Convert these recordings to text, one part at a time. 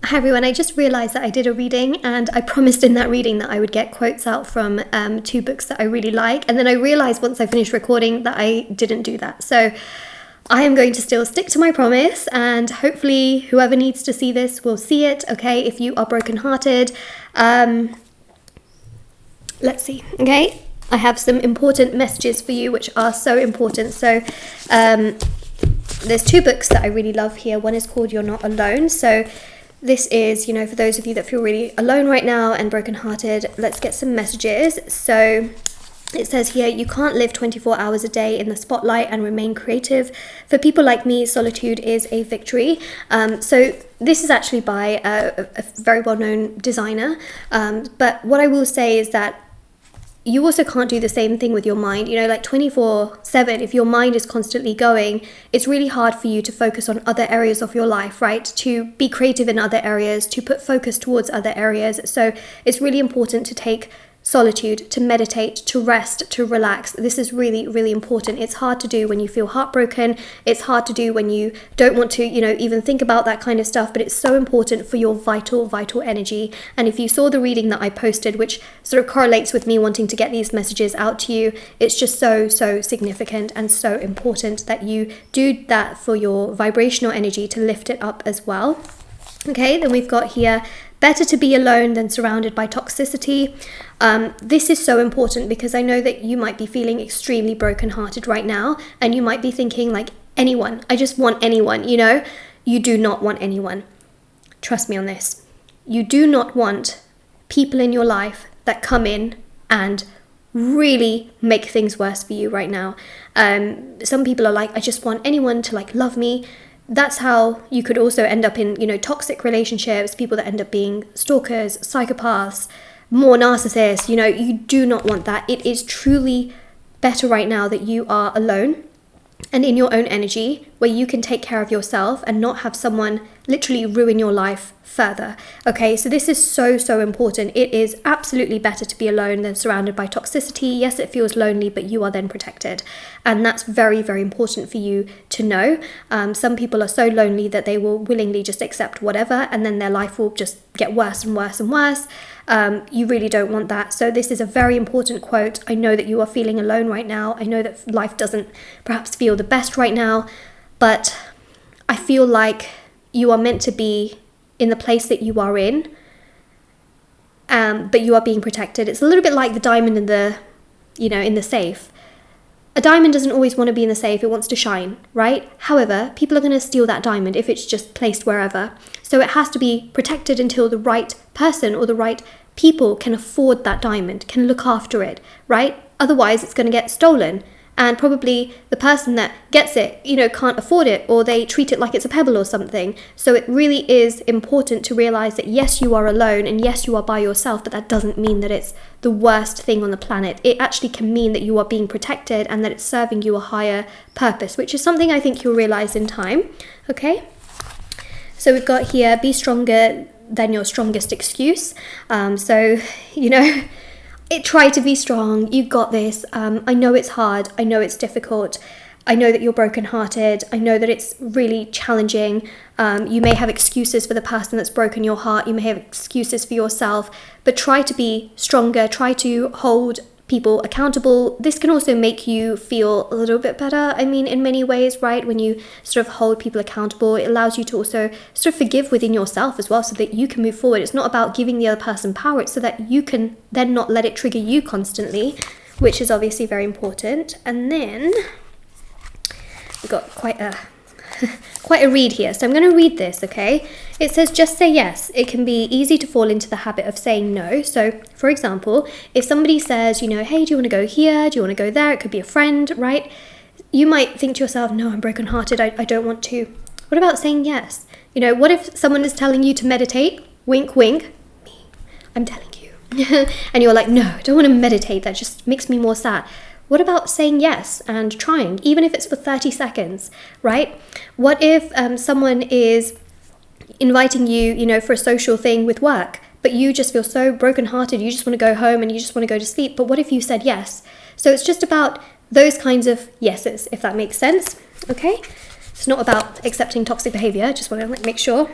Hi everyone, I just realized that I did a reading and I promised in that reading that I would get quotes out from 2 books that I really like, and then I realized once I finished recording that I didn't do that. So I am going to still stick to my promise, and hopefully whoever needs to see this will see it, okay? If you are brokenhearted, let's see, okay? I have some important messages for you which are so important. So there's 2 books that I really love here. One is called You're Not Alone. So this is, you know, for those of you that feel really alone right now and brokenhearted, let's get some messages. So it says here, you can't live 24 hours a day in the spotlight and remain creative. For people like me, solitude is a victory. So this is actually by a very well-known designer. But what I will say is that you also can't do the same thing with your mind. You know, like 24/7, if your mind is constantly going, it's really hard for you to focus on other areas of your life, right? To be creative in other areas, to put focus towards other areas. So it's really important to take solitude, to meditate, to rest, to relax. This is really, really important. It's hard to do when you feel heartbroken. It's hard to do when you don't want to, you know, even think about that kind of stuff, but it's so important for your vital energy. And if you saw the reading that I posted, which sort of correlates with me wanting to get these messages out to you, it's just so significant and so important that you do that for your vibrational energy to lift it up as well. Okay, then we've got here, better to be alone than surrounded by toxicity. This is so important because I know that you might be feeling extremely brokenhearted right now, and you might be thinking like, anyone, I just want anyone, you know? You do not want anyone. Trust me on this. You do not want people in your life that come in and really make things worse for you right now. Some people are like, I just want anyone to like love me. That's how you could also end up in, you know, toxic relationships, people that end up being stalkers, psychopaths, more narcissists. You know, you do not want that. It is truly better right now that you are alone and in your own energy, where you can take care of yourself and not have someone literally ruin your life further. Okay, so this is so important. It is absolutely better to be alone than surrounded by toxicity. Yes, it feels lonely, but you are then protected, and that's very important for you to know. Some people are so lonely that they will willingly just accept whatever, and then their life will just get worse and worse and worse. You really don't want that. So this is a very important quote. I know that you are feeling alone right now. I know that life doesn't perhaps feel the best right now, but I feel like you are meant to be in the place that you are in, but you are being protected. It's a little bit like the diamond in the, you know, in the safe. A diamond doesn't always want to be in the safe, it wants to shine, right? However, people are going to steal that diamond if it's just placed wherever. So it has to be protected until the right person or the right people can afford that diamond, can look after it, right? Otherwise, it's going to get stolen. And probably the person that gets it, you know, can't afford it, or they treat it like it's a pebble or something. So it really is important to realize that yes, you are alone and yes, you are by yourself, but that doesn't mean that it's the worst thing on the planet. It actually can mean that you are being protected and that it's serving you a higher purpose, which is something I think you'll realize in time. Okay, so we've got here, be stronger than your strongest excuse. So, you know, try to be strong. You got this. I know it's hard. I know it's difficult. I know that you're brokenhearted. I know that it's really challenging. You may have excuses for the person that's broken your heart. You may have excuses for yourself, but try to be stronger. Try to hold people accountable. This can also make you feel a little bit better. I mean, in many ways, right? When you sort of hold people accountable, it allows you to also sort of forgive within yourself as well, so that you can move forward. It's not about giving the other person power. It's so that you can then not let it trigger you constantly, which is obviously very important. And then we've got quite a read here. So I'm going to read this, okay? It says, just say yes. It can be easy to fall into the habit of saying no. So, for example, if somebody says, you know, hey, do you want to go here? Do you want to go there? It could be a friend, right? You might think to yourself, no, I'm brokenhearted. I don't want to. What about saying yes? You know, what if someone is telling you to meditate? Wink, wink. Me, I'm telling you. And you're like, no, I don't want to meditate. That just makes me more sad. What about saying yes and trying, even if it's for 30 seconds, right? What if someone is inviting you, you know, for a social thing with work, but you just feel so brokenhearted, you just want to go home and you just want to go to sleep, but what if you said yes? So it's just about those kinds of yeses, if that makes sense, okay? It's not about accepting toxic behavior, just want to make sure.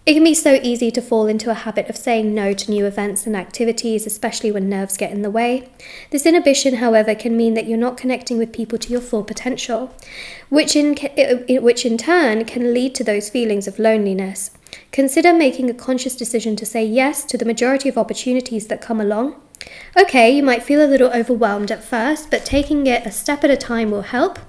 It can be so easy to fall into a habit of saying no to new events and activities, especially when nerves get in the way. This inhibition, however, can mean that you're not connecting with people to your full potential, which in turn can lead to those feelings of loneliness. Consider making a conscious decision to say yes to the majority of opportunities that come along. Okay, you might feel a little overwhelmed at first, but taking it a step at a time will help.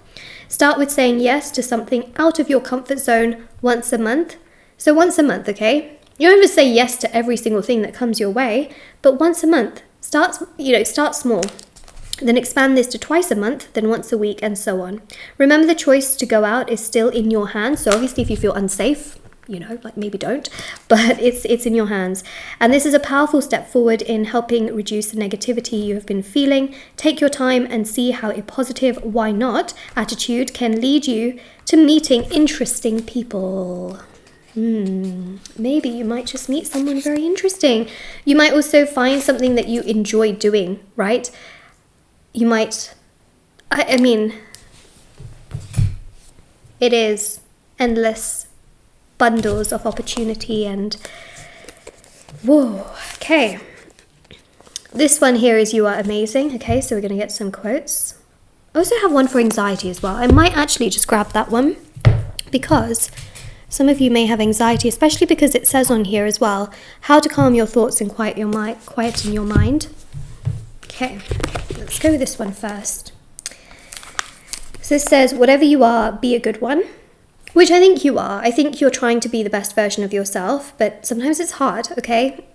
Start with saying yes to something out of your comfort zone once a month. So once a month, okay? You don't have to say yes to every single thing that comes your way, but once a month. Start small. Then expand this to twice a month, then once a week, and so on. Remember, the choice to go out is still in your hands. So obviously if you feel unsafe, like maybe don't, but it's in your hands. And this is a powerful step forward in helping reduce the negativity you have been feeling. Take your time and see how a positive why not attitude can lead you to meeting interesting people. Maybe you might just meet someone very interesting. You might also find something that you enjoy doing, right? You might, I mean, it is endless bundles of opportunity and whoa, okay. This one here is you are amazing. Okay, so we're going to get some quotes. I also have one for anxiety as well. I might actually just grab that one because some of you may have anxiety, especially because it says on here as well, how to calm your thoughts and quieten your mind. Okay, let's go with this one first. So this says, whatever you are, be a good one, which I think you are. I think you're trying to be the best version of yourself, but sometimes it's hard, okay?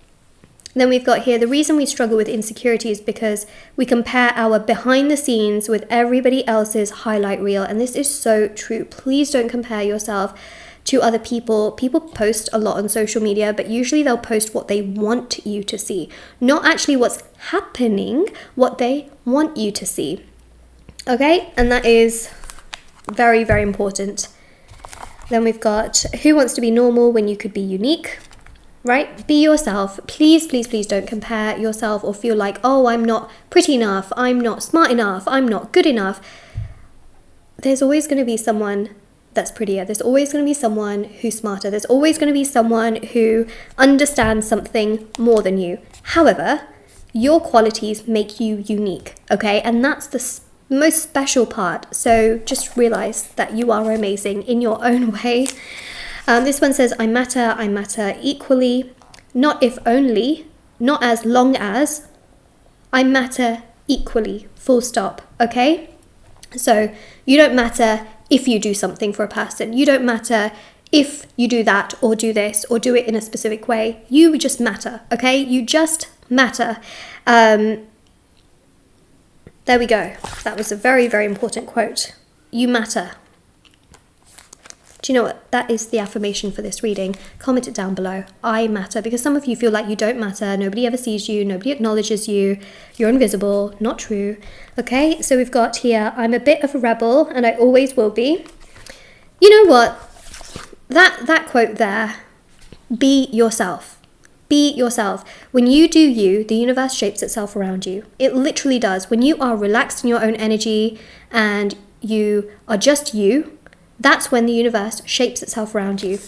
Then we've got here, the reason we struggle with insecurity is because we compare our behind the scenes with everybody else's highlight reel. And this is so true. Please don't compare yourself to other people. People post a lot on social media, but usually they'll post what they want you to see, not actually what's happening, what they want you to see. Okay, and that is very, very important. Then we've got, who wants to be normal when you could be unique, right? Be yourself. Please, please, please don't compare yourself or feel like, oh, I'm not pretty enough, I'm not smart enough, I'm not good enough. There's always going to be someone that's prettier. There's always going to be someone who's smarter. There's always going to be someone who understands something more than you. However, your qualities make you unique, okay? And that's the most special part. So just realize that you are amazing in your own way. This one says, I matter equally, not if only, not as long as, I matter equally, full stop, okay? So you don't matter if you do something for a person. You don't matter if you do that or do this or do it in a specific way. You just matter, okay? You just matter. There we go. That was a very, very important quote. You matter. Do you know what? That is the affirmation for this reading. Comment it down below. I matter. Because some of you feel like you don't matter. Nobody ever sees you. Nobody acknowledges you. You're invisible. Not true. Okay, so we've got here, I'm a bit of a rebel and I always will be. You know what? That quote there, be yourself. Be yourself. When you do you, the universe shapes itself around you. It literally does. When you are relaxed in your own energy and you are just you, that's when the universe shapes itself around you.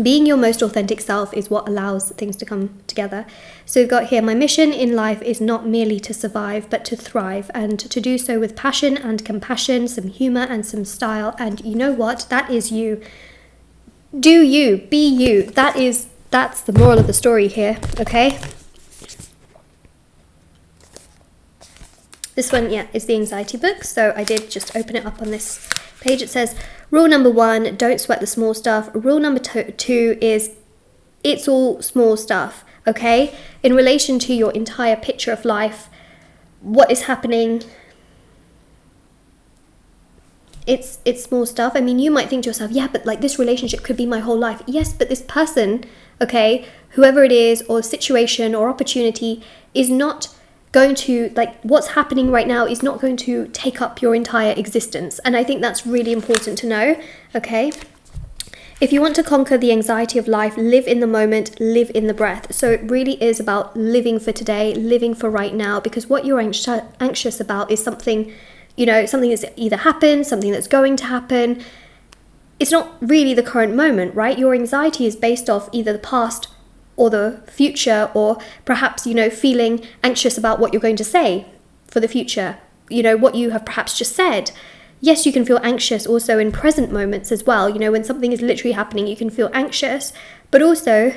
Being your most authentic self is what allows things to come together. So we've got here, my mission in life is not merely to survive, but to thrive, and to do so with passion and compassion, some humor and some style. And you know what? That is you. Do you. Be you. That's the moral of the story here, okay? This one, yeah, is the anxiety book. So I did just open it up on this page. It says, rule number 1, don't sweat the small stuff. Rule number 2 is, it's all small stuff, okay? In relation to your entire picture of life, what is happening, it's small stuff. I mean, you might think to yourself, yeah, but like this relationship could be my whole life. Yes, but this person, okay, whoever it is, or situation or opportunity is not going to, like, what's happening right now is not going to take up your entire existence. And I think that's really important to know, okay? If you want to conquer the anxiety of life, live in the moment, live in the breath. So it really is about living for today, living for right now, because what you're anxious about is something, you know, something that's either happened, something that's going to happen. it's not really the current moment, right? Your anxiety is based off either the past or the future, or perhaps, you know, feeling anxious about what you're going to say for the future, you know, what you have perhaps just said. Yes, you can feel anxious also in present moments as well. You know, when something is literally happening, you can feel anxious, but also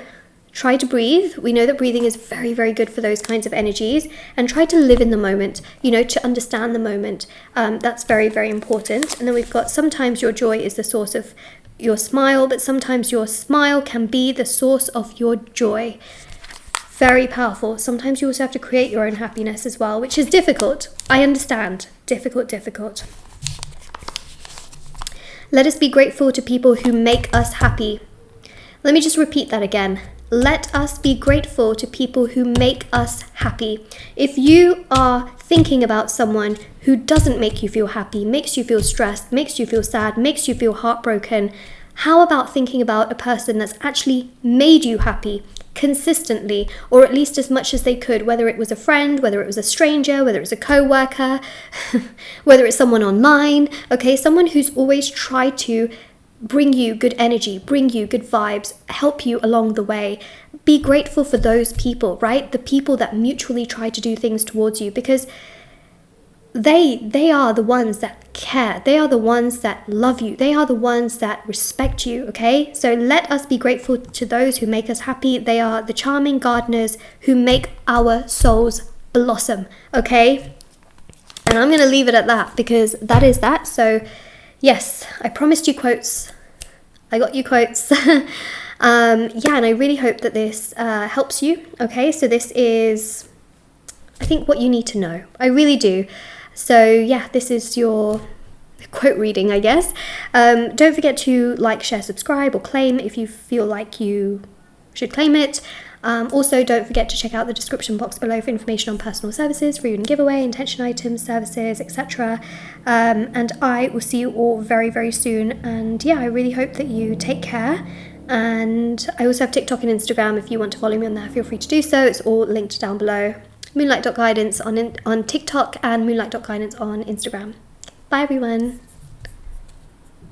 try to breathe. We know that breathing is very, very good for those kinds of energies, and try to live in the moment, you know, to understand the moment. That's very, very important. And then we've got, sometimes your joy is the source of your smile, but sometimes your smile can be the source of your joy. Very powerful. Sometimes you also have to create your own happiness as well, which is difficult. I understand. Difficult. Let us be grateful to people who make us happy. Let me just repeat that again. Let us be grateful to people who make us happy. If you are thinking about someone who doesn't make you feel happy, makes you feel stressed, makes you feel sad, makes you feel heartbroken, how about thinking about a person that's actually made you happy consistently, or at least as much as they could, whether it was a friend, whether it was a stranger, whether it was a co-worker, whether it's someone online, okay, someone who's always tried to bring you good energy, bring you good vibes, help you along the way. Be grateful for those people, right? The people that mutually try to do things towards you, because they are the ones that care. They are the ones that love you. They are the ones that respect you, okay? So let us be grateful to those who make us happy. They are the charming gardeners who make our souls blossom, okay? And I'm going to leave it at that, because that is that. So yes, I promised you quotes. I got you quotes. Yeah, and I really hope that this helps you. Okay, so this is, I think, what you need to know. I really do. So yeah, this is your quote reading, I guess. Don't forget to like, share, subscribe, or claim if you feel like you should claim it. Also, don't forget to check out the description box below for information on personal services, free and giveaway, intention items, services, etc. And I will see you all very, very soon. And yeah, I really hope that you take care. And I also have TikTok and Instagram. If you want to follow me on there, feel free to do so. It's all linked down below. Moonlight.guidance on TikTok and Moonlight.guidance on Instagram. Bye everyone.